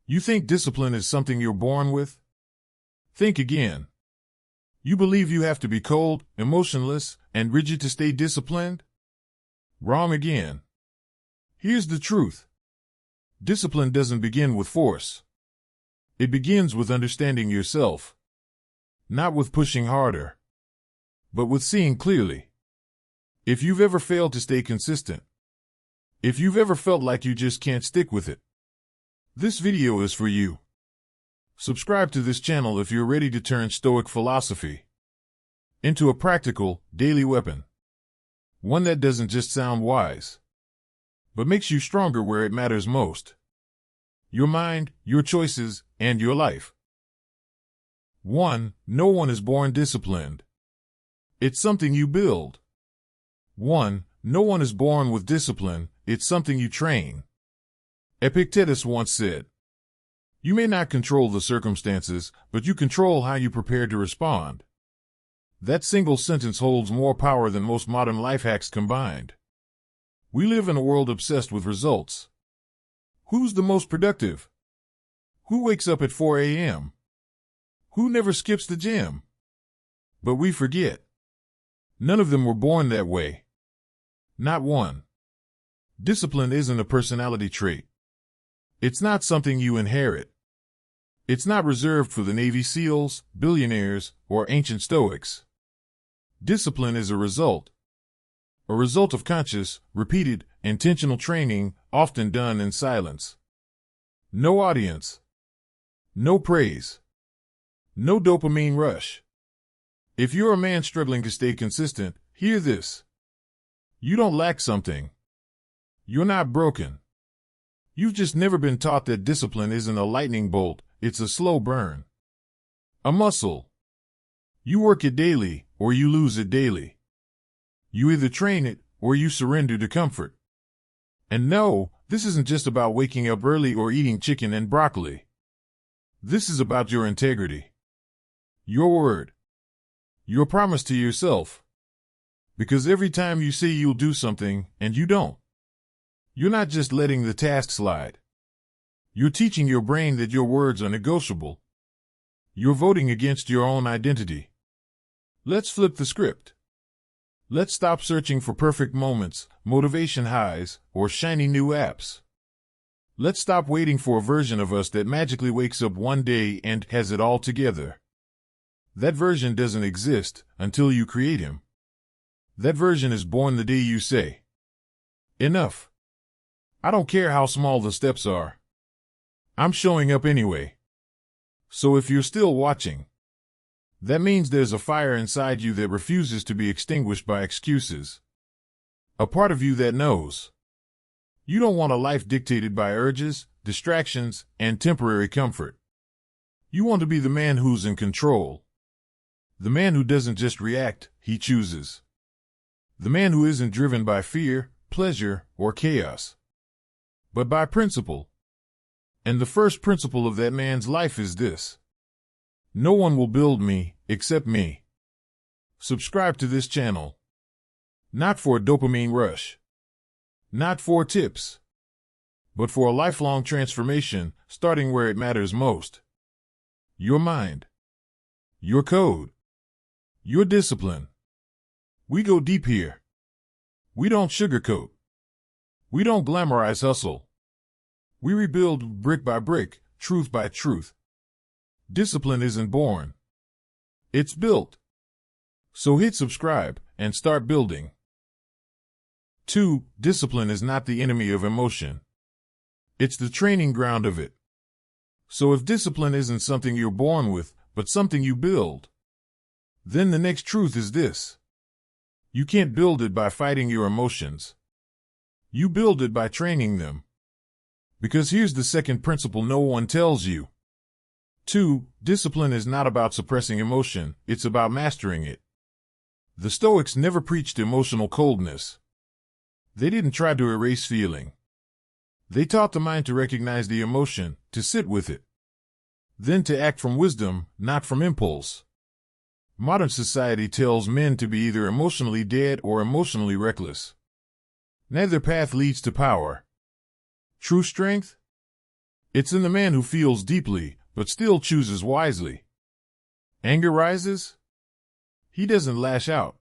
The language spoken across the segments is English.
You think discipline is something you're born with? Think again. You believe you have to be cold, emotionless, and rigid to stay disciplined? Wrong again. Here's the truth. Discipline doesn't begin with force. It begins with understanding yourself. Not with pushing harder, but with seeing clearly. If you've ever failed to stay consistent, if you've ever felt like you just can't stick with it, this video is for you. Subscribe to this channel if you're ready to turn Stoic philosophy into a practical, daily weapon. One that doesn't just sound wise, but makes you stronger where it matters most. Your mind, your choices, and your life. 1. No one is born disciplined. It's something you build. 1. No one is born with discipline, it's something you train. Epictetus once said, "You may not control the circumstances, but you control how you prepare to respond." That single sentence holds more power than most modern life hacks combined. We live in a world obsessed with results. Who's the most productive? Who wakes up at 4 a.m.? Who never skips the gym? But we forget. None of them were born that way. Not one. Discipline isn't a personality trait. It's not something you inherit. It's not reserved for the Navy SEALs, billionaires, or ancient Stoics. Discipline is a result of conscious, repeated, intentional training, often done in silence. No audience. No praise. No dopamine rush. If you're a man struggling to stay consistent, hear this. You don't lack something. You're not broken. You've just never been taught that discipline isn't a lightning bolt, it's a slow burn. A muscle. You work it daily, or you lose it daily. You either train it, or you surrender to comfort. And no, this isn't just about waking up early or eating chicken and broccoli. This is about your integrity. Your word. Your promise to yourself. Because every time you say you'll do something, and you don't, you're not just letting the task slide. You're teaching your brain that your words are negotiable. You're voting against your own identity. Let's flip the script. Let's stop searching for perfect moments, motivation highs, or shiny new apps. Let's stop waiting for a version of us that magically wakes up one day and has it all together. That version doesn't exist until you create him. That version is born the day you say, "Enough. I don't care how small the steps are. I'm showing up anyway." So if you're still watching, that means there's a fire inside you that refuses to be extinguished by excuses. A part of you that knows. You don't want a life dictated by urges, distractions, and temporary comfort. You want to be the man who's in control. The man who doesn't just react, he chooses. The man who isn't driven by fear, pleasure, or chaos, but by principle. And the first principle of that man's life is this: no one will build me, except me. Subscribe to this channel. Not for a dopamine rush. Not for tips. But for a lifelong transformation, starting where it matters most. Your mind. Your code. Your discipline. We go deep here. We don't sugarcoat. We don't glamorize hustle. We rebuild brick by brick, truth by truth. Discipline isn't born. It's built. So hit subscribe and start building. 2. Discipline is not the enemy of emotion. It's the training ground of it. So if discipline isn't something you're born with, but something you build, then the next truth is this. You can't build it by fighting your emotions. You build it by training them. Because here's the second principle no one tells you. 2. Discipline is not about suppressing emotion, it's about mastering it. The Stoics never preached emotional coldness. They didn't try to erase feeling. They taught the mind to recognize the emotion, to sit with it. Then to act from wisdom, not from impulse. Modern society tells men to be either emotionally dead or emotionally reckless. Neither path leads to power. True strength? It's in the man who feels deeply, but still chooses wisely. Anger rises? He doesn't lash out.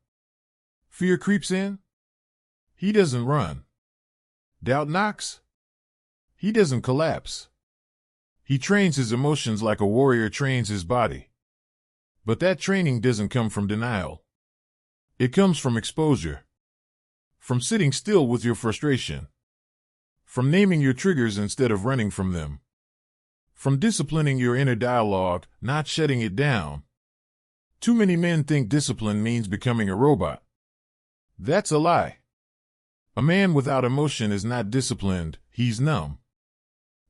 Fear creeps in? He doesn't run. Doubt knocks? He doesn't collapse. He trains his emotions like a warrior trains his body. But that training doesn't come from denial. It comes from exposure. From sitting still with your frustration. From naming your triggers instead of running from them. From disciplining your inner dialogue, not shutting it down. Too many men think discipline means becoming a robot. That's a lie. A man without emotion is not disciplined, he's numb.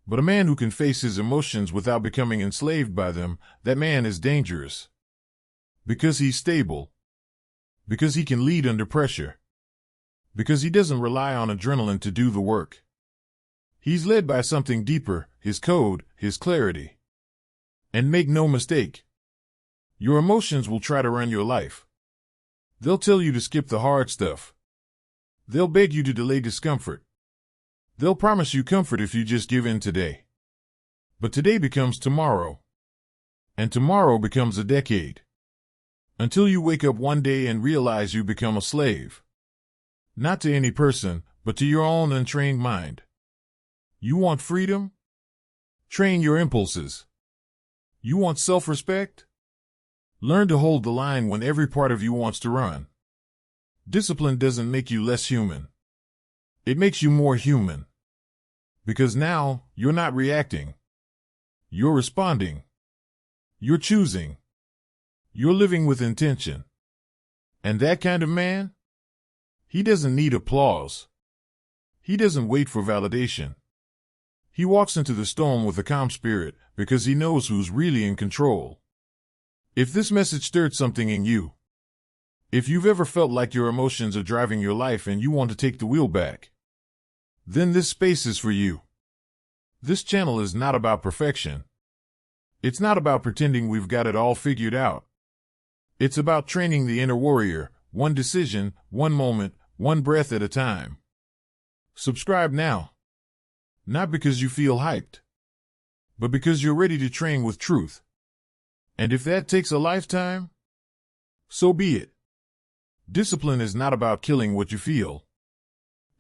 But a man who can face his emotions without becoming enslaved by them, that man is dangerous. Because he's stable. Because he can lead under pressure. Because he doesn't rely on adrenaline to do the work. He's led by something deeper, his code, his clarity. And make no mistake, your emotions will try to run your life. They'll tell you to skip the hard stuff. They'll beg you to delay discomfort. They'll promise you comfort if you just give in today. But today becomes tomorrow. And tomorrow becomes a decade. Until you wake up one day and realize you become a slave. Not to any person, but to your own untrained mind. You want freedom? Train your impulses. You want self-respect? Learn to hold the line when every part of you wants to run. Discipline doesn't make you less human. It makes you more human. Because now, you're not reacting. You're responding. You're choosing. You're living with intention. And that kind of man? He doesn't need applause. He doesn't wait for validation. He walks into the storm with a calm spirit because he knows who's really in control. If this message stirred something in you, if you've ever felt like your emotions are driving your life and you want to take the wheel back, then this space is for you. This channel is not about perfection. It's not about pretending we've got it all figured out. It's about training the inner warrior, one decision, one moment, one breath at a time. Subscribe now. Not because you feel hyped, but because you're ready to train with truth. And if that takes a lifetime, so be it. Discipline is not about killing what you feel.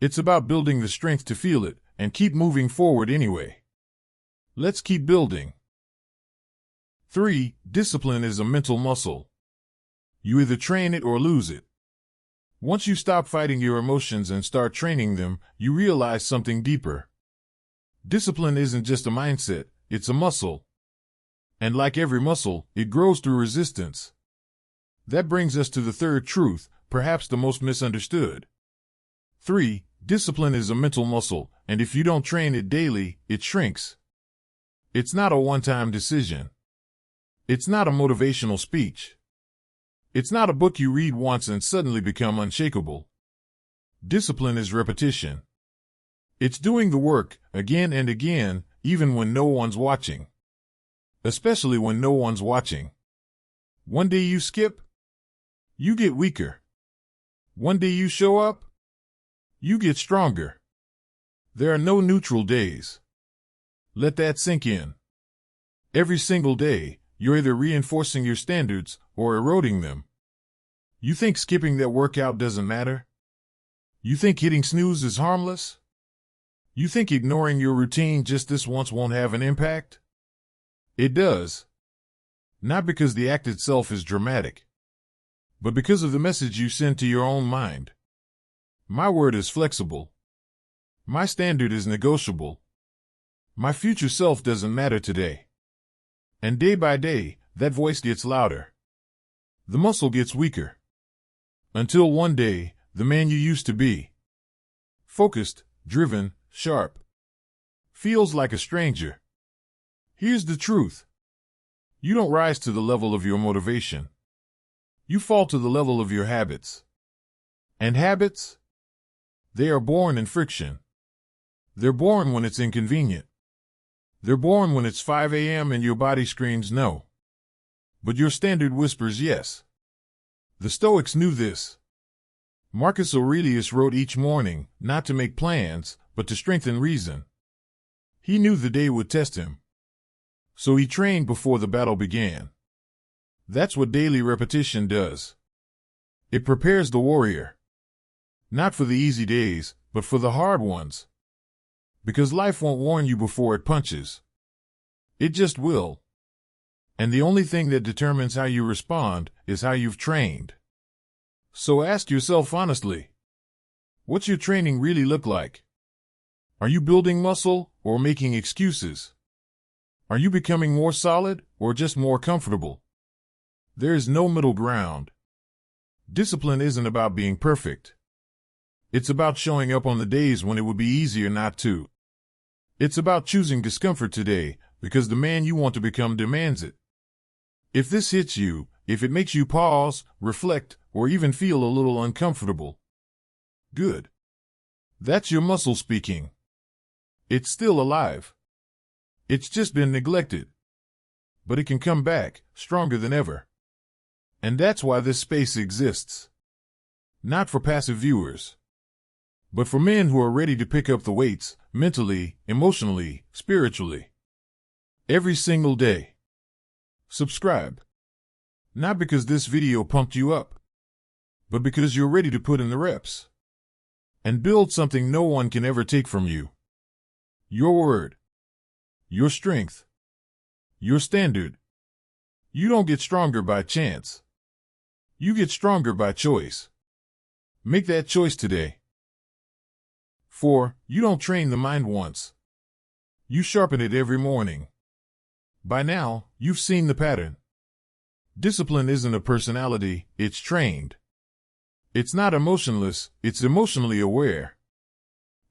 It's about building the strength to feel it and keep moving forward anyway. Let's keep building. 3. Discipline is a mental muscle. You either train it or lose it. Once you stop fighting your emotions and start training them, you realize something deeper. Discipline isn't just a mindset, it's a muscle. And like every muscle, it grows through resistance. That brings us to the third truth, perhaps the most misunderstood. 3. Discipline is a mental muscle, and if you don't train it daily, it shrinks. It's not a one-time decision. It's not a motivational speech. It's not a book you read once and suddenly become unshakable. Discipline is repetition. It's doing the work, again and again, even when no one's watching. Especially when no one's watching. One day you skip, you get weaker. One day you show up, you get stronger. There are no neutral days. Let that sink in. Every single day, you're either reinforcing your standards or eroding them. You think skipping that workout doesn't matter? You think hitting snooze is harmless? You think ignoring your routine just this once won't have an impact? It does. Not because the act itself is dramatic, but because of the message you send to your own mind. My word is flexible. My standard is negotiable. My future self doesn't matter today. And day by day, that voice gets louder. The muscle gets weaker. Until one day, the man you used to be, focused, driven, sharp, feels like a stranger. Here's the truth. You don't rise to the level of your motivation. You fall to the level of your habits. And habits? They are born in friction. They're born when it's inconvenient. They're born when it's 5 a.m. and your body screams no. But your standard whispers yes. The Stoics knew this. Marcus Aurelius wrote each morning, not to make plans, but to strengthen reason. He knew the day would test him. So he trained before the battle began. That's what daily repetition does. It prepares the warrior. Not for the easy days, but for the hard ones. Because life won't warn you before it punches. It just will. And the only thing that determines how you respond is how you've trained. So ask yourself honestly, what's your training really look like? Are you building muscle or making excuses? Are you becoming more solid or just more comfortable? There is no middle ground. Discipline isn't about being perfect. It's about showing up on the days when it would be easier not to. It's about choosing discomfort today because the man you want to become demands it. If this hits you, if it makes you pause, reflect, or even feel a little uncomfortable, good. That's your muscle speaking. It's still alive. It's just been neglected. But it can come back, stronger than ever. And that's why this space exists. Not for passive viewers, but for men who are ready to pick up the weights, mentally, emotionally, spiritually. Every single day. Subscribe. Not because this video pumped you up, but because you're ready to put in the reps and build something no one can ever take from you. Your word. Your strength. Your standard. You don't get stronger by chance. You get stronger by choice. Make that choice today. 4. You don't train the mind once. You sharpen it every morning. By now, you've seen the pattern. Discipline isn't a personality, it's trained. It's not emotionless, it's emotionally aware.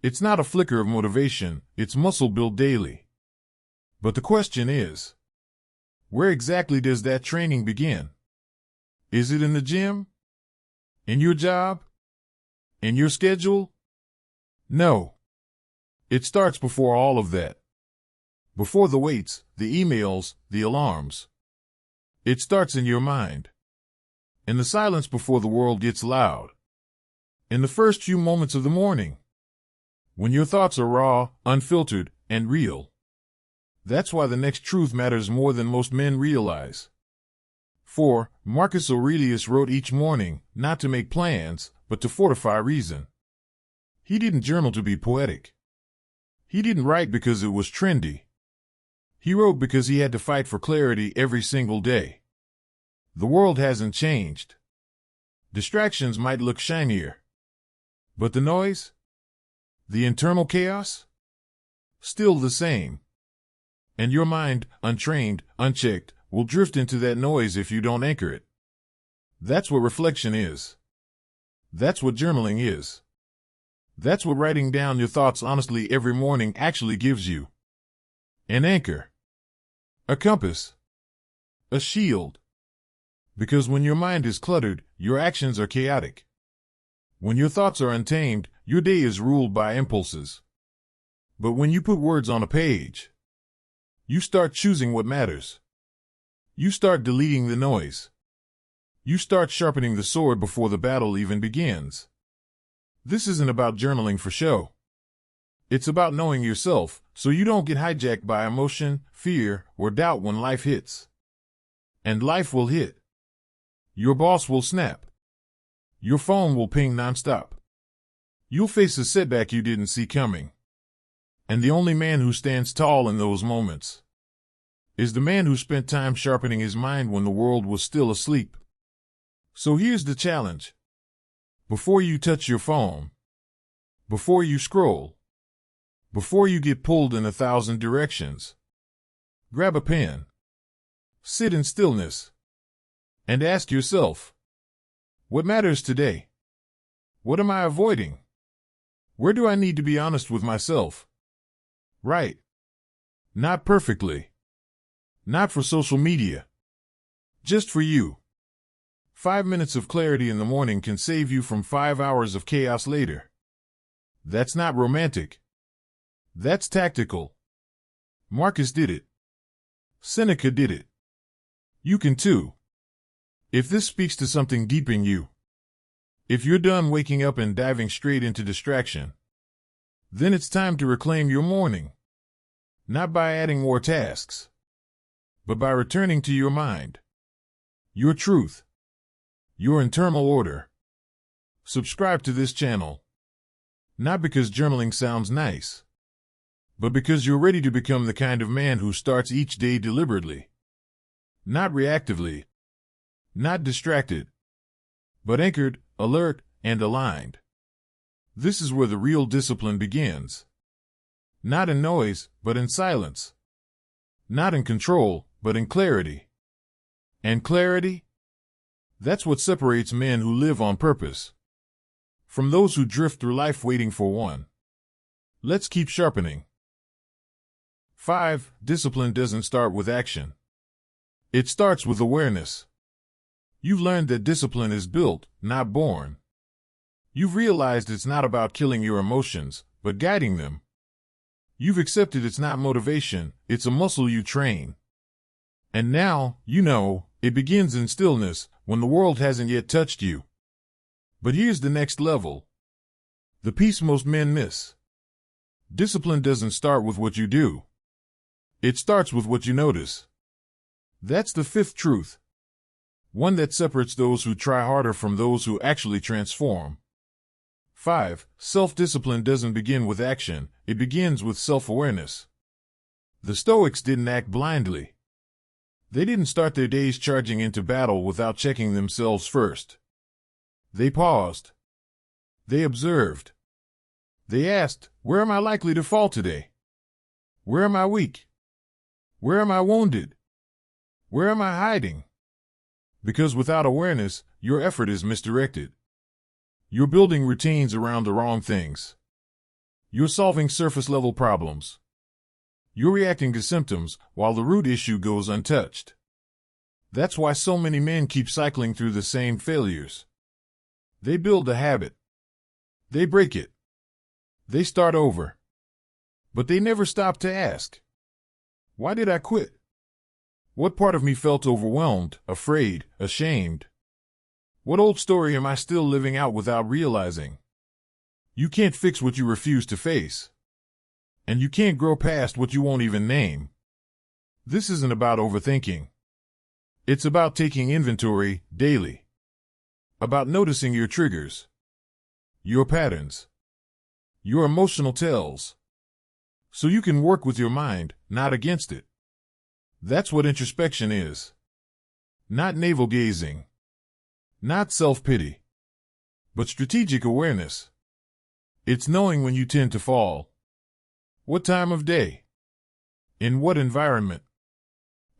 It's not a flicker of motivation, it's muscle built daily. But the question is, where exactly does that training begin? Is it in the gym? In your job? In your schedule? No. It starts before all of that. Before the weights, the emails, the alarms. It starts in your mind. In the silence before the world gets loud. In the first few moments of the morning. When your thoughts are raw, unfiltered, and real. That's why the next truth matters more than most men realize. 4. Marcus Aurelius wrote each morning, not to make plans, but to fortify reason. He didn't journal to be poetic. He didn't write because it was trendy. He wrote because he had to fight for clarity every single day. The world hasn't changed. Distractions might look shinier. But the noise? The internal chaos? Still the same. And your mind, untrained, unchecked, will drift into that noise if you don't anchor it. That's what reflection is. That's what journaling is. That's what writing down your thoughts honestly every morning actually gives you. An anchor. A compass. A shield. Because when your mind is cluttered, your actions are chaotic. When your thoughts are untamed, your day is ruled by impulses. But when you put words on a page, you start choosing what matters. You start deleting the noise. You start sharpening the sword before the battle even begins. This isn't about journaling for show. It's about knowing yourself so you don't get hijacked by emotion, fear, or doubt when life hits. And life will hit. Your boss will snap. Your phone will ping nonstop. You'll face a setback you didn't see coming. And the only man who stands tall in those moments is the man who spent time sharpening his mind when the world was still asleep. So here's the challenge. Before you touch your phone, before you scroll, before you get pulled in 1,000 directions, grab a pen, sit in stillness, and ask yourself, what matters today? What am I avoiding? Where do I need to be honest with myself? Right. Not perfectly. Not for social media. Just for you. 5 minutes of clarity in the morning can save you from 5 hours of chaos later. That's not romantic. That's tactical. Marcus did it. Seneca did it. You can too. If this speaks to something deep in you, if you're done waking up and diving straight into distraction, then it's time to reclaim your morning. Not by adding more tasks, but by returning to your mind, your truth, your internal order. Subscribe to this channel, not because journaling sounds nice, but because you're ready to become the kind of man who starts each day deliberately, not reactively, not distracted, but anchored, alert, and aligned. This is where the real discipline begins. Not in noise, but in silence. Not in control, but in clarity. And clarity? That's what separates men who live on purpose from those who drift through life waiting for one. Let's keep sharpening. 5. Discipline doesn't start with action. It starts with awareness. You've learned that discipline is built, not born. You've realized it's not about killing your emotions, but guiding them. You've accepted it's not motivation, it's a muscle you train. And now, you know, it begins in stillness, when the world hasn't yet touched you. But here's the next level. The piece most men miss. Discipline doesn't start with what you do. It starts with what you notice. That's the fifth truth. One that separates those who try harder from those who actually transform. 5. Self-discipline doesn't begin with action, it begins with self-awareness. The Stoics didn't act blindly. They didn't start their days charging into battle without checking themselves first. They paused. They observed. They asked, where am I likely to fall today? Where am I weak? Where am I wounded? Where am I hiding? Because without awareness, your effort is misdirected. You're building routines around the wrong things. You're solving surface-level problems. You're reacting to symptoms while the root issue goes untouched. That's why so many men keep cycling through the same failures. They build a habit. They break it. They start over. But they never stop to ask, why did I quit? What part of me felt overwhelmed, afraid, ashamed? What old story am I still living out without realizing? You can't fix what you refuse to face. And you can't grow past what you won't even name. This isn't about overthinking. It's about taking inventory daily. About noticing your triggers, your patterns, your emotional tells. So you can work with your mind, not against it. That's what introspection is. Not navel-gazing. Not self-pity, but strategic awareness. It's knowing when you tend to fall. What time of day? In what environment?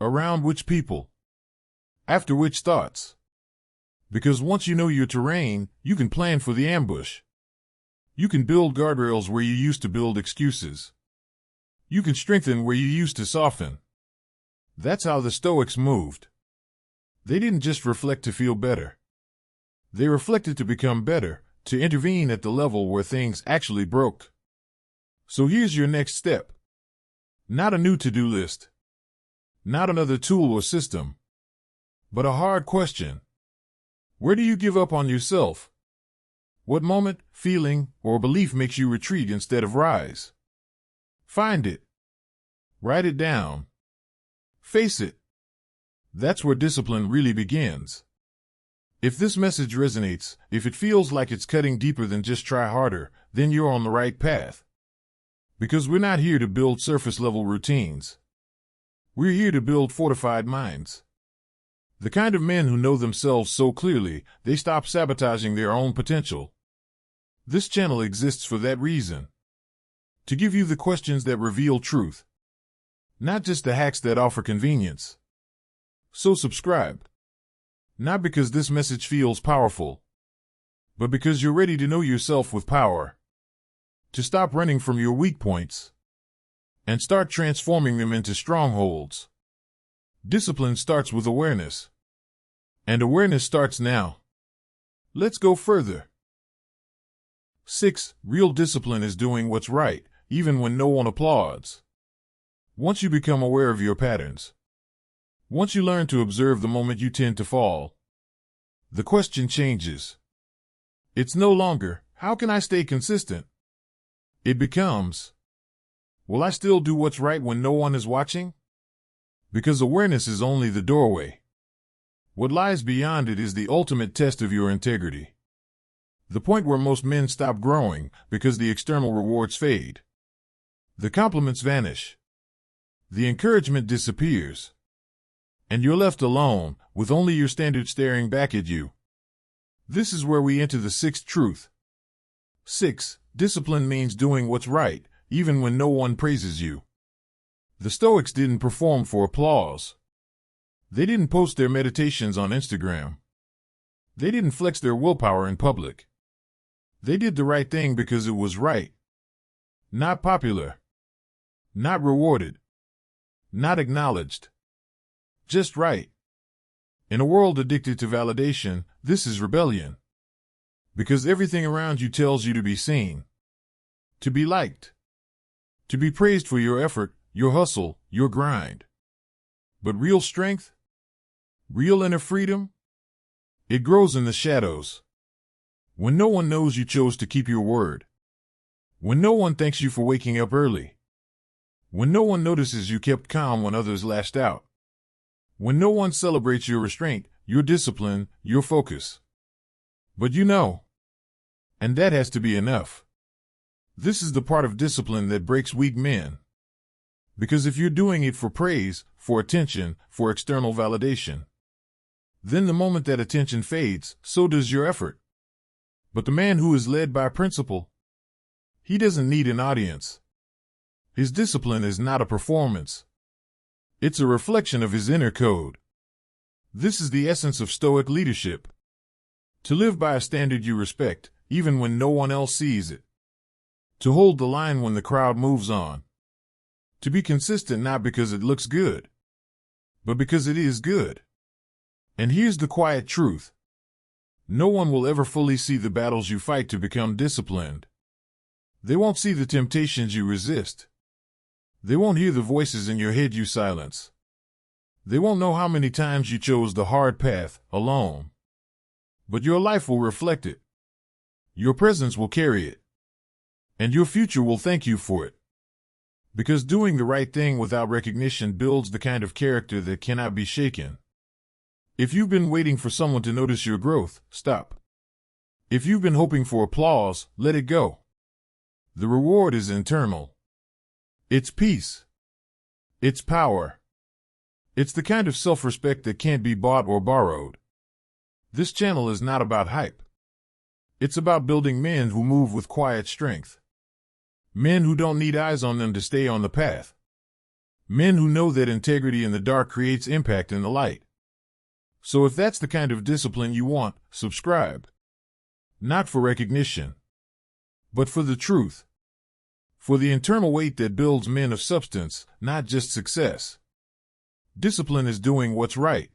Around which people? After which thoughts? Because once you know your terrain, you can plan for the ambush. You can build guardrails where you used to build excuses. You can strengthen where you used to soften. That's how the Stoics moved. They didn't just reflect to feel better. They reflected to become better, to intervene at the level where things actually broke. So here's your next step. Not a new to-do list. Not another tool or system. But a hard question. Where do you give up on yourself? What moment, feeling, or belief makes you retreat instead of rise? Find it. Write it down. Face it. That's where discipline really begins. If this message resonates, if it feels like it's cutting deeper than just try harder, then you're on the right path. Because we're not here to build surface-level routines. We're here to build fortified minds. The kind of men who know themselves so clearly, they stop sabotaging their own potential. This channel exists for that reason. To give you the questions that reveal truth. Not just the hacks that offer convenience. So subscribe. Not because this message feels powerful, but because you're ready to know yourself with power. To stop running from your weak points and start transforming them into strongholds. Discipline starts with awareness. And awareness starts now. Let's go further. 6. Real discipline is doing what's right, even when no one applauds. Once you become aware of your patterns, once you learn to observe the moment you tend to fall, the question changes. It's no longer, how can I stay consistent? It becomes, Will I still do what's right when no one is watching? Because awareness is only the doorway. What lies beyond it is the ultimate test of your integrity. The point where most men stop growing because the external rewards fade. The compliments vanish. The encouragement disappears. And you're left alone, with only your standards staring back at you. This is where we enter the sixth truth. 6. Discipline means doing what's right, even when no one praises you. The Stoics didn't perform for applause. They didn't post their meditations on Instagram. They didn't flex their willpower in public. They did the right thing because it was right. Not popular. Not rewarded. Not acknowledged. Just right. In a world addicted to validation, this is rebellion. Because everything around you tells you to be seen, to be liked, to be praised for your effort, your hustle, your grind. But real strength, real inner freedom, it grows in the shadows. When no one knows you chose to keep your word. When no one thanks you for waking up early. When no one notices you kept calm when others lashed out. When no one celebrates your restraint, your discipline, your focus. But you know. And that has to be enough. This is the part of discipline that breaks weak men. Because if you're doing it for praise, for attention, for external validation, then the moment that attention fades, so does your effort. But the man who is led by principle, he doesn't need an audience. His discipline is not a performance. It's a reflection of his inner code. This is the essence of Stoic leadership. To live by a standard you respect, even when no one else sees it. To hold the line when the crowd moves on. To be consistent not because it looks good, but because it is good. And here's the quiet truth. No one will ever fully see the battles you fight to become disciplined. They won't see the temptations you resist. They won't hear the voices in your head you silence. They won't know how many times you chose the hard path, alone. But your life will reflect it. Your presence will carry it. And your future will thank you for it. Because doing the right thing without recognition builds the kind of character that cannot be shaken. If you've been waiting for someone to notice your growth, stop. If you've been hoping for applause, let it go. The reward is internal. It's peace. It's power. It's the kind of self-respect that can't be bought or borrowed. This channel is not about hype. It's about building men who move with quiet strength. Men who don't need eyes on them to stay on the path. Men who know that integrity in the dark creates impact in the light. So if that's the kind of discipline you want, subscribe. Not for recognition, but for the truth. For the internal weight that builds men of substance, not just success. Discipline is doing what's right.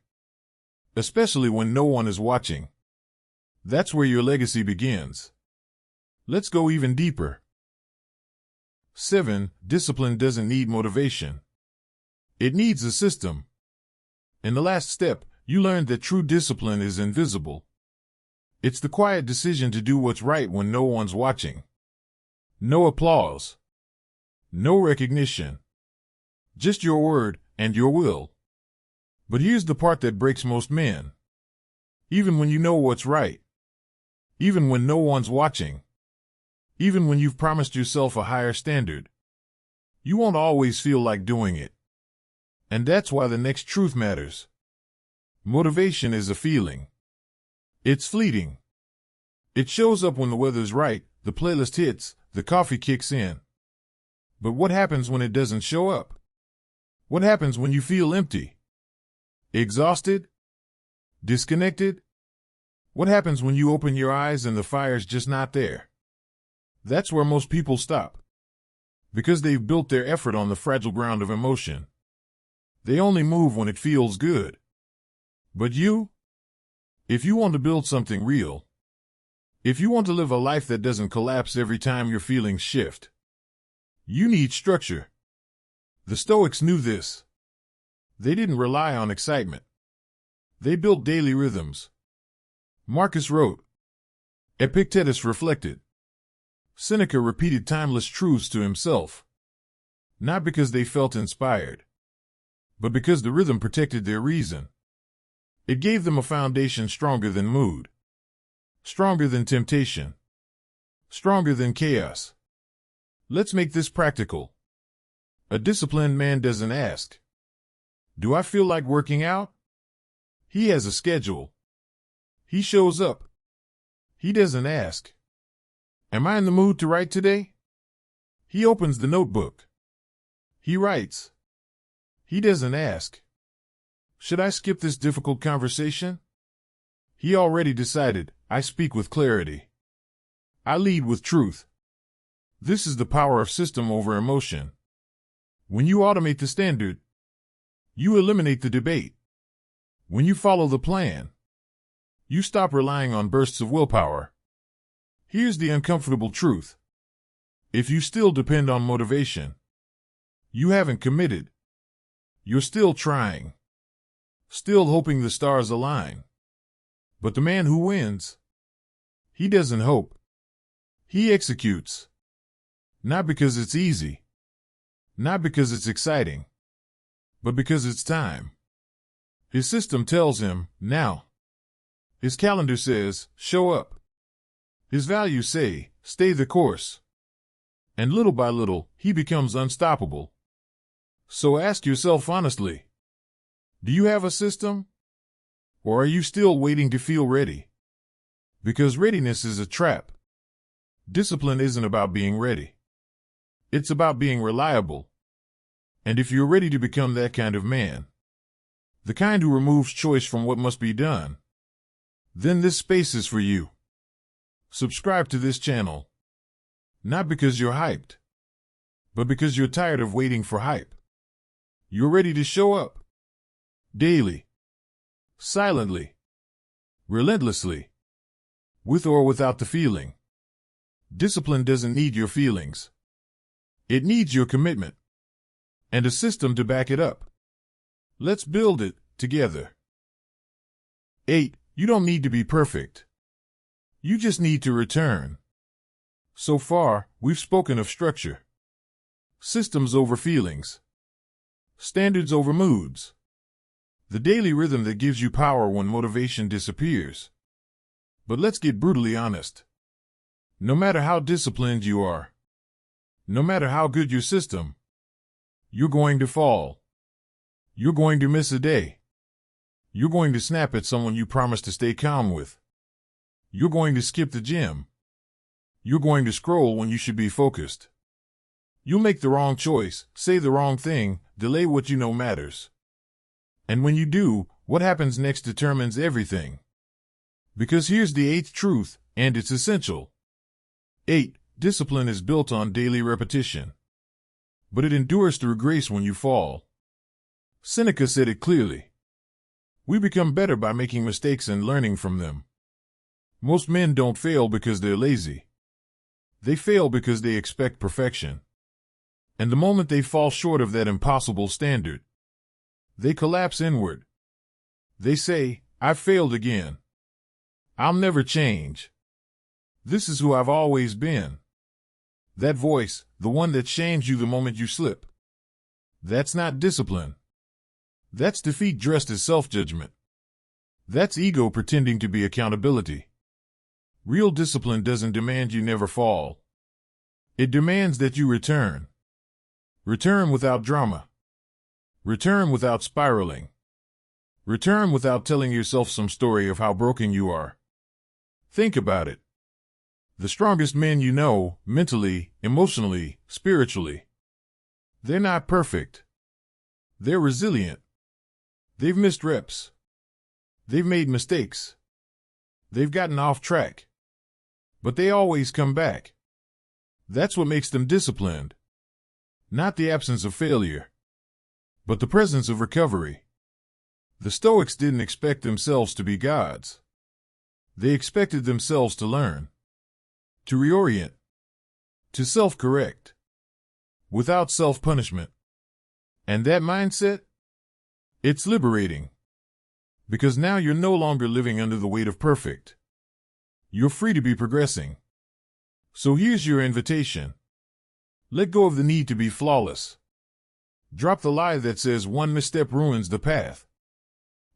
Especially when no one is watching. That's where your legacy begins. Let's go even deeper. 7. Discipline doesn't need motivation. It needs a system. In the last step, you learned that true discipline is invisible. It's the quiet decision to do what's right when no one's watching. No applause. No recognition. Just your word and your will. But here's the part that breaks most men. Even when you know what's right. Even when no one's watching. Even when you've promised yourself a higher standard. You won't always feel like doing it. And that's why the next truth matters. Motivation is a feeling. It's fleeting. It shows up when the weather's right, the playlist hits, the coffee kicks in. But what happens when it doesn't show up? What happens when you feel empty? Exhausted? Disconnected? What happens when you open your eyes and the fire's just not there? That's where most people stop. Because they've built their effort on the fragile ground of emotion. They only move when it feels good. But you? If you want to build something real, if you want to live a life that doesn't collapse every time your feelings shift, you need structure. The Stoics knew this. They didn't rely on excitement. They built daily rhythms. Marcus wrote. Epictetus reflected. Seneca repeated timeless truths to himself. not because they felt inspired, but because the rhythm protected their reason. It gave them a foundation stronger than mood, stronger than temptation, stronger than chaos. Let's make this practical. A disciplined man doesn't ask, "Do I feel like working out?" He has a schedule. He shows up. He doesn't ask, "Am I in the mood to write today?" He opens the notebook. He writes. He doesn't ask, "Should I skip this difficult conversation?" He already decided, "I speak with clarity. I lead with truth." This is the power of system over emotion. When you automate the standard, you eliminate the debate. When you follow the plan, you stop relying on bursts of willpower. Here's the uncomfortable truth. If you still depend on motivation, you haven't committed. You're still trying, still hoping the stars align. But the man who wins, he doesn't hope. He executes. Not because it's easy, not because it's exciting, but because it's time. His system tells him, now. His calendar says, show up. His values say, stay the course. And little by little, he becomes unstoppable. So ask yourself honestly, do you have a system? Or are you still waiting to feel ready? Because readiness is a trap. Discipline isn't about being ready. It's about being reliable. And if you're ready to become that kind of man, the kind who removes choice from what must be done, then this space is for you. Subscribe to this channel. Not because you're hyped, but because you're tired of waiting for hype. You're ready to show up. Daily. Silently. Relentlessly. With or without the feeling. Discipline doesn't need your feelings. It needs your commitment. And a system to back it up. Let's build it together. 8. You don't need to be perfect. You just need to return. So far, we've spoken of structure. Systems over feelings. Standards over moods. The daily rhythm that gives you power when motivation disappears. But let's get brutally honest. No matter how disciplined you are, no matter how good your system, you're going to fall. You're going to miss a day. You're going to snap at someone you promised to stay calm with. You're going to skip the gym. You're going to scroll when you should be focused. You'll make the wrong choice, say the wrong thing, delay what you know matters. And when you do, what happens next determines everything. Because here's the 8th truth, and it's essential. 8. Discipline is built on daily repetition. But it endures through grace when you fall. Seneca said it clearly. We become better by making mistakes and learning from them. Most men don't fail because they're lazy. They fail because they expect perfection. And the moment they fall short of that impossible standard, they collapse inward. They say, I've failed again. I'll never change. This is who I've always been. That voice, the one that shames you the moment you slip. That's not discipline. That's defeat dressed as self-judgment. That's ego pretending to be accountability. Real discipline doesn't demand you never fall. It demands that you return. Return without drama. Return without spiraling. Return without telling yourself some story of how broken you are. Think about it. The strongest men you know, mentally, emotionally, spiritually, they're not perfect. They're resilient. They've missed reps. They've made mistakes. They've gotten off track. But they always come back. That's what makes them disciplined. Not the absence of failure, but the presence of recovery. The Stoics didn't expect themselves to be gods. They expected themselves to learn, to reorient, to self-correct, without self-punishment. And that mindset? It's liberating. Because now you're no longer living under the weight of perfect. You're free to be progressing. So here's your invitation. Let go of the need to be flawless. Drop the lie that says one misstep ruins the path.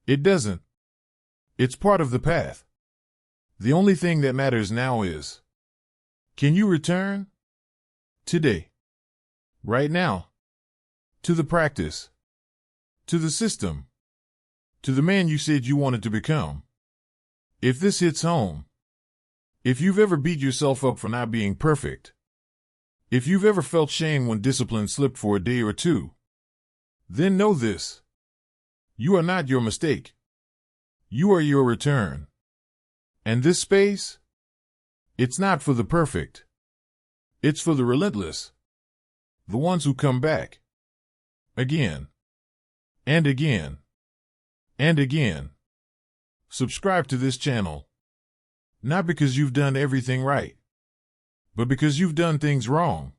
It doesn't. It's part of the path. The only thing that matters now is, can you return? Today. Right now. To the practice. To the system. To the man you said you wanted to become. If this hits home, if you've ever beat yourself up for not being perfect, if you've ever felt shame when discipline slipped for a day or two, then know this. You are not your mistake. You are your return. And this space? It's not for the perfect. It's for the relentless. The ones who come back. Again. And again. And again. Subscribe to this channel. Not because you've done everything right, but because you've done things wrong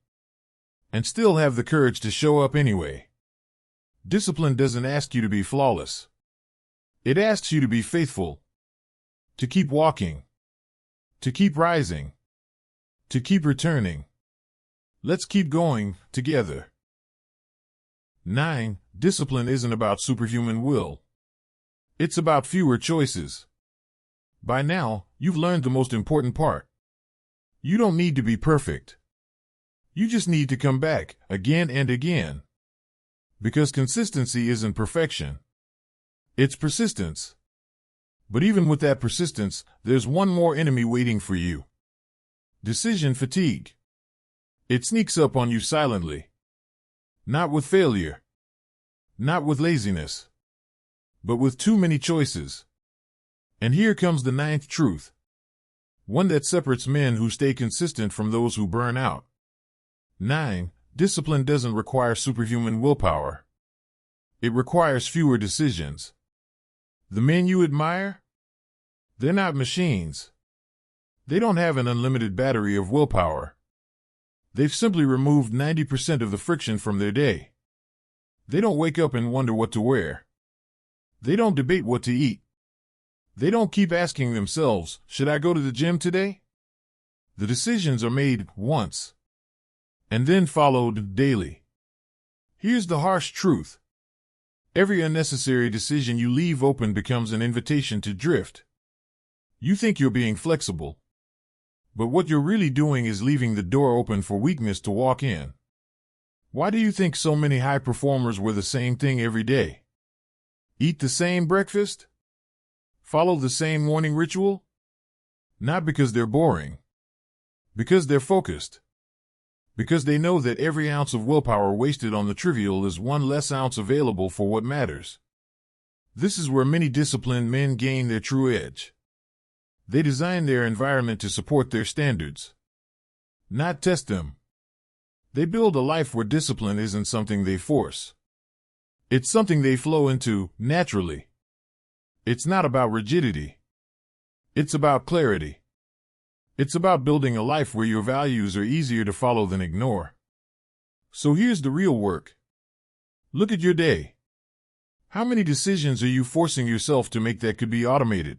and still have the courage to show up anyway. Discipline doesn't ask you to be flawless. It asks you to be faithful, to keep walking, to keep rising, to keep returning. Let's keep going together. 9. Discipline isn't about superhuman will. It's about fewer choices. By now, you've learned the most important part. You don't need to be perfect. You just need to come back again and again. Because consistency isn't perfection. It's persistence. But even with that persistence, there's one more enemy waiting for you. Decision fatigue. It sneaks up on you silently. Not with failure. Not with laziness. But with too many choices. And here comes the 9th truth. One that separates men who stay consistent from those who burn out. 9. Discipline doesn't require superhuman willpower. It requires fewer decisions. The men you admire? They're not machines. They don't have an unlimited battery of willpower. They've simply removed 90% of the friction from their day. They don't wake up and wonder what to wear. They don't debate what to eat. They don't keep asking themselves, should I go to the gym today? The decisions are made once, and then followed daily. Here's the harsh truth. Every unnecessary decision you leave open becomes an invitation to drift. You think you're being flexible, but what you're really doing is leaving the door open for weakness to walk in. Why do you think so many high performers wear the same thing every day? Eat the same breakfast? Follow the same morning ritual? Not because they're boring. Because they're focused. Because they know that every ounce of willpower wasted on the trivial is one less ounce available for what matters. This is where many disciplined men gain their true edge. They design their environment to support their standards, not test them. They build a life where discipline isn't something they force. It's something they flow into naturally. It's not about rigidity. It's about clarity. It's about building a life where your values are easier to follow than ignore. So here's the real work. Look at your day. How many decisions are you forcing yourself to make that could be automated?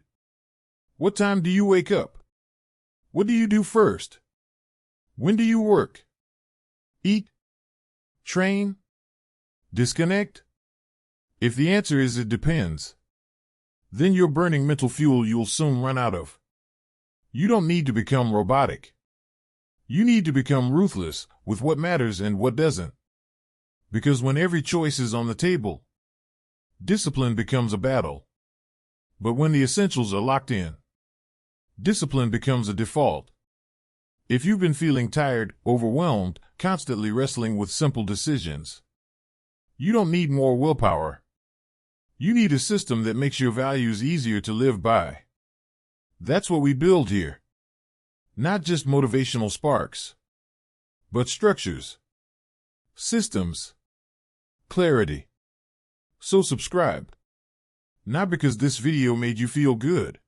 What time do you wake up? What do you do first? When do you work? Eat? Train? Disconnect? If the answer is it depends, then you're burning mental fuel you'll soon run out of. You don't need to become robotic. You need to become ruthless with what matters and what doesn't. Because when every choice is on the table, discipline becomes a battle. But when the essentials are locked in, discipline becomes a default. If you've been feeling tired, overwhelmed, constantly wrestling with simple decisions, you don't need more willpower. You need a system that makes your values easier to live by. That's what we build here. Not just motivational sparks, but structures, systems, clarity. So subscribe. Not because this video made you feel good,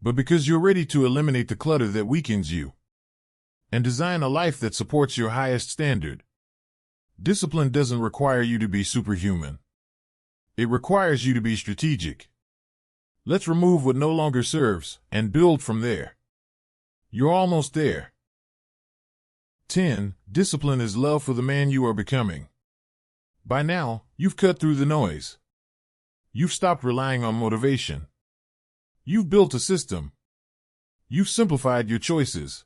but because you're ready to eliminate the clutter that weakens you and design a life that supports your highest standard. Discipline doesn't require you to be superhuman. It requires you to be strategic. Let's remove what no longer serves and build from there. You're almost there. 10. Discipline is love for the man you are becoming. By now, you've cut through the noise. You've stopped relying on motivation. You've built a system. You've simplified your choices.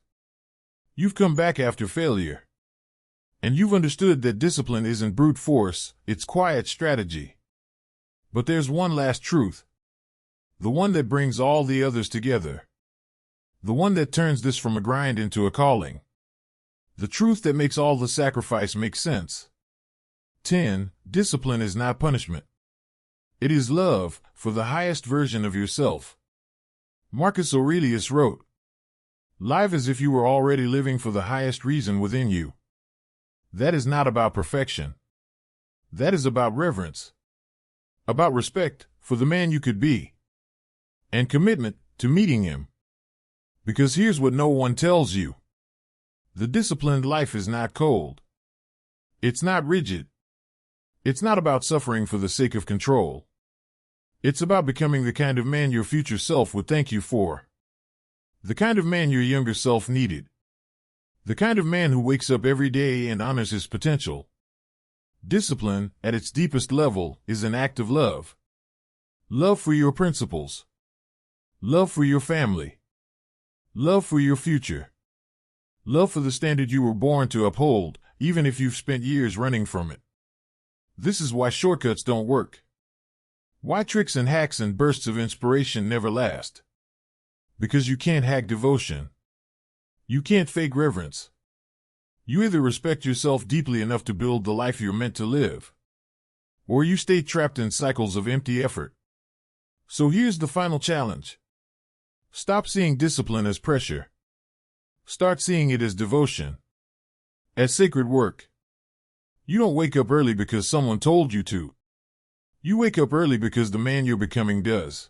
You've come back after failure. And you've understood that discipline isn't brute force, it's quiet strategy. But there's one last truth. The one that brings all the others together. The one that turns this from a grind into a calling. The truth that makes all the sacrifice make sense. 10. Discipline is not punishment. It is love for the highest version of yourself. Marcus Aurelius wrote, "Live as if you were already living for the highest reason within you." That is not about perfection. That is about reverence. About respect for the man you could be. And commitment to meeting him. Because here's what no one tells you. The disciplined life is not cold. It's not rigid. It's not about suffering for the sake of control. It's about becoming the kind of man your future self would thank you for. The kind of man your younger self needed. The kind of man who wakes up every day and honors his potential. Discipline, at its deepest level, is an act of love. Love for your principles. Love for your family. Love for your future. Love for the standard you were born to uphold, even if you've spent years running from it. This is why shortcuts don't work. Why tricks and hacks and bursts of inspiration never last. Because you can't hack devotion. You can't fake reverence. You either respect yourself deeply enough to build the life you're meant to live, or you stay trapped in cycles of empty effort. So here's the final challenge. Stop seeing discipline as pressure. Start seeing it as devotion. As sacred work. You don't wake up early because someone told you to. You wake up early because the man you're becoming does.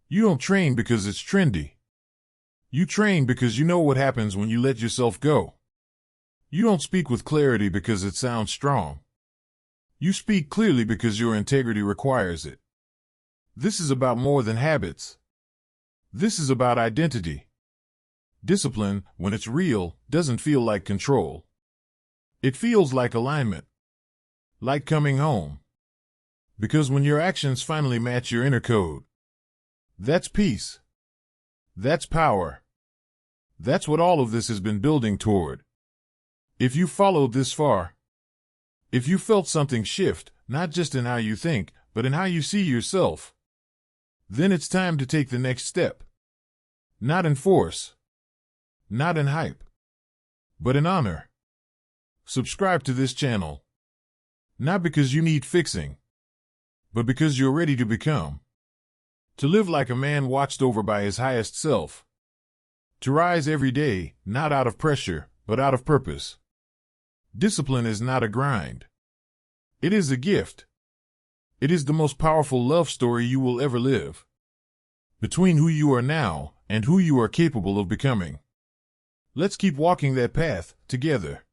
You don't train because it's trendy. You train because you know what happens when you let yourself go. You don't speak with clarity because it sounds strong. You speak clearly because your integrity requires it. This is about more than habits. This is about identity. Discipline, when it's real, doesn't feel like control. It feels like alignment. Like coming home. Because when your actions finally match your inner code, that's peace. That's power. That's what all of this has been building toward. If you followed this far, if you felt something shift, not just in how you think, but in how you see yourself, then it's time to take the next step. Not in force, not in hype, but in honor. Subscribe to this channel, not because you need fixing, but because you're ready to become. To live like a man watched over by his highest self. To rise every day, not out of pressure, but out of purpose. Discipline is not a grind. It is a gift. It is the most powerful love story you will ever live. Between who you are now and who you are capable of becoming. Let's keep walking that path together.